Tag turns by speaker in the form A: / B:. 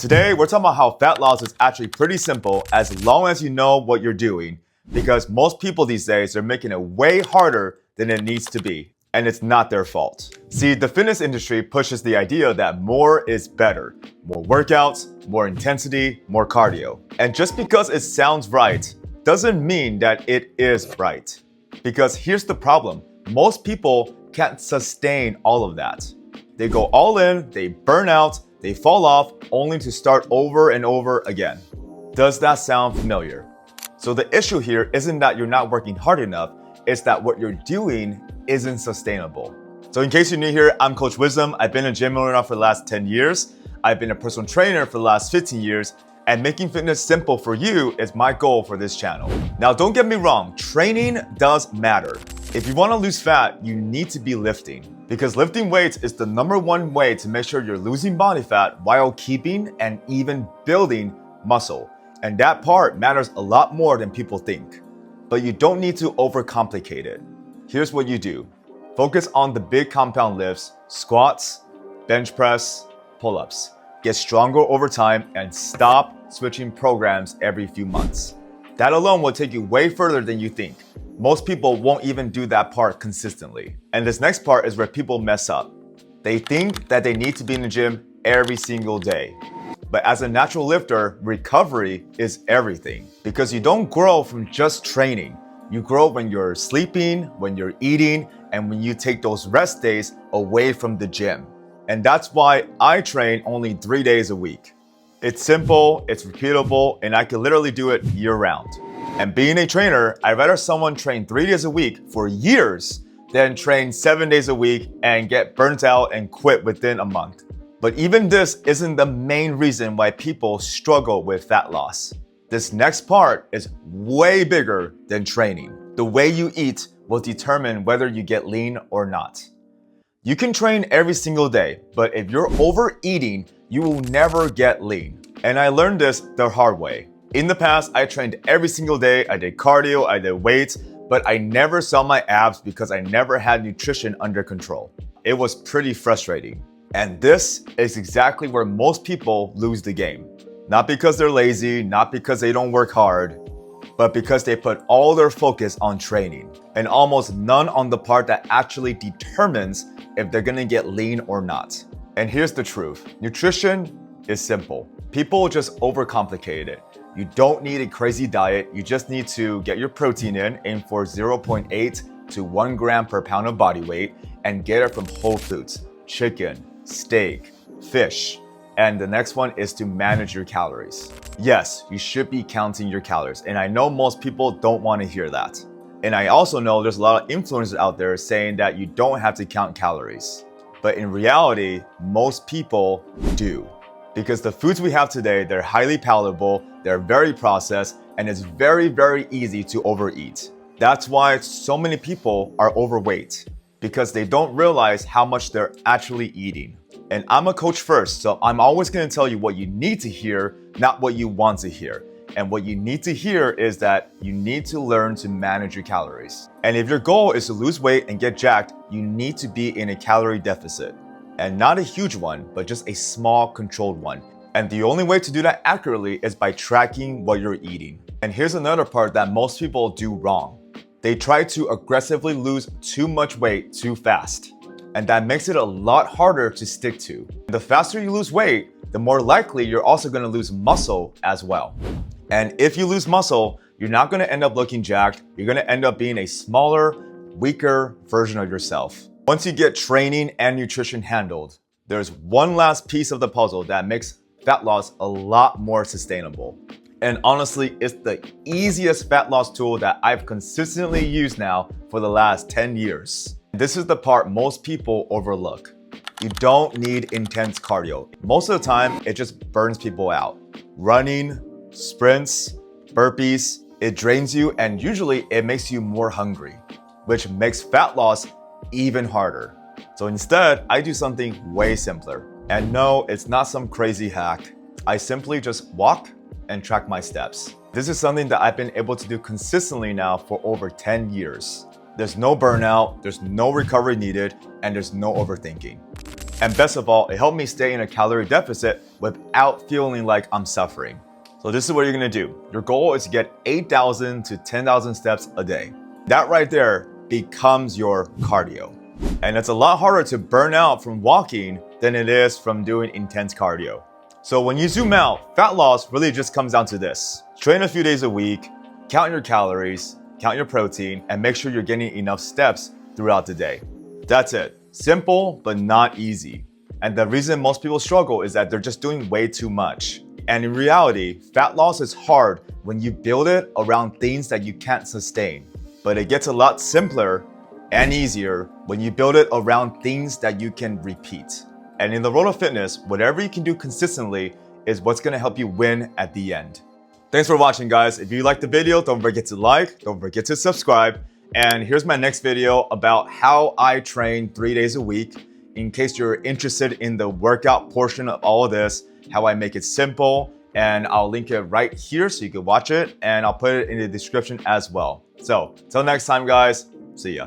A: Today, we're talking about how fat loss is actually pretty simple as long as you know what you're doing, because most people these days are making it way harder than it needs to be, and it's not their fault. See, the fitness industry pushes the idea that more is better. More workouts, more intensity, more cardio. And just because it sounds right doesn't mean that it is right. Because here's the problem. Most people can't sustain all of that. They go all in, they burn out, they fall off only to start over and over again. Does that sound familiar? So the issue here isn't that you're not working hard enough, it's that what you're doing isn't sustainable. So in case you're new here, I'm Coach Wisdom. I've been a gym owner for the last 10 years. I've been a personal trainer for the last 15 years. And making fitness simple for you is my goal for this channel. Now, don't get me wrong, training does matter. If you want to lose fat, you need to be lifting. Because lifting weights is the #1 way to make sure you're losing body fat while keeping and even building muscle. And that part matters a lot more than people think. But you don't need to overcomplicate it. Here's what you do. Focus on the big compound lifts, squats, bench press, pull-ups. Get stronger over time and stop switching programs every few months. That alone will take you way further than you think. Most people won't even do that part consistently. And this next part is where people mess up. They think that they need to be in the gym every single day. But as a natural lifter, recovery is everything. Because you don't grow from just training. You grow when you're sleeping, when you're eating, and when you take those rest days away from the gym. And that's why I train only 3 days a week. It's simple, it's repeatable, and I can literally do it year-round. And being a trainer, I'd rather someone train 3 days a week for years than train 7 days a week and get burnt out and quit within a month. But even this isn't the main reason why people struggle with fat loss. This next part is way bigger than training. The way you eat will determine whether you get lean or not. You can train every single day, but if you're overeating, you will never get lean. And I learned this the hard way. In the past, I trained every single day. I did cardio, I did weights, but I never saw my abs because I never had nutrition under control. It was pretty frustrating. And this is exactly where most people lose the game. Not because they're lazy, not because they don't work hard, but because they put all their focus on training and almost none on the part that actually determines if they're gonna get lean or not. And here's the truth. Nutrition is simple. People just overcomplicate it. You don't need a crazy diet. You just need to get your protein in, aim for 0.8 to 1 gram per pound of body weight, and get it from whole foods, chicken, steak, fish. And the next one is to manage your calories. Yes, you should be counting your calories. And I know most people don't want to hear that. And I also know there's a lot of influencers out there saying that you don't have to count calories. But in reality, most people do. Because the foods we have today, they're highly palatable, they're very processed, and it's very, very easy to overeat. That's why so many people are overweight, because they don't realize how much they're actually eating. And I'm a coach first, so I'm always gonna tell you what you need to hear, not what you want to hear. And what you need to hear is that you need to learn to manage your calories. And if your goal is to lose weight and get jacked, you need to be in a calorie deficit. And not a huge one, but just a small controlled one. And the only way to do that accurately is by tracking what you're eating. And here's another part that most people do wrong. They try to aggressively lose too much weight too fast. And that makes it a lot harder to stick to. The faster you lose weight, the more likely you're also gonna lose muscle as well. And if you lose muscle, you're not gonna end up looking jacked. You're gonna end up being a smaller, weaker version of yourself. Once you get training and nutrition handled, there's one last piece of the puzzle that makes fat loss a lot more sustainable. And honestly, it's the easiest fat loss tool that I've consistently used now for the last 10 years. This is the part most people overlook. You don't need intense cardio. Most of the time, it just burns people out. Running, sprints, burpees, it drains you and usually it makes you more hungry, which makes fat loss even harder. So instead, I do something way simpler. And no, it's not some crazy hack. I simply just walk and track my steps. This is something that I've been able to do consistently now for over 10 years. There's no burnout, there's no recovery needed, and there's no overthinking. And best of all, it helped me stay in a calorie deficit without feeling like I'm suffering. So this is what you're gonna do. Your goal is to get 8,000 to 10,000 steps a day. That right there becomes your cardio. And it's a lot harder to burn out from walking than it is from doing intense cardio. So when you zoom out, fat loss really just comes down to this. Train a few days a week, count your calories, count your protein, and make sure you're getting enough steps throughout the day. That's it. Simple, but not easy. And the reason most people struggle is that they're just doing way too much. And in reality, fat loss is hard when you build it around things that you can't sustain. But it gets a lot simpler and easier when you build it around things that you can repeat. And in the world of fitness, whatever you can do consistently is what's gonna help you win at the end. Thanks for watching, guys. If you liked the video, don't forget to like, don't forget to subscribe. And here's my next video about how I train 3 days a week. In case you're interested in the workout portion of all of this, how I make it simple, and I'll link it right here so you can watch it, and I'll put it in the description as well. So, till next time, guys, see ya.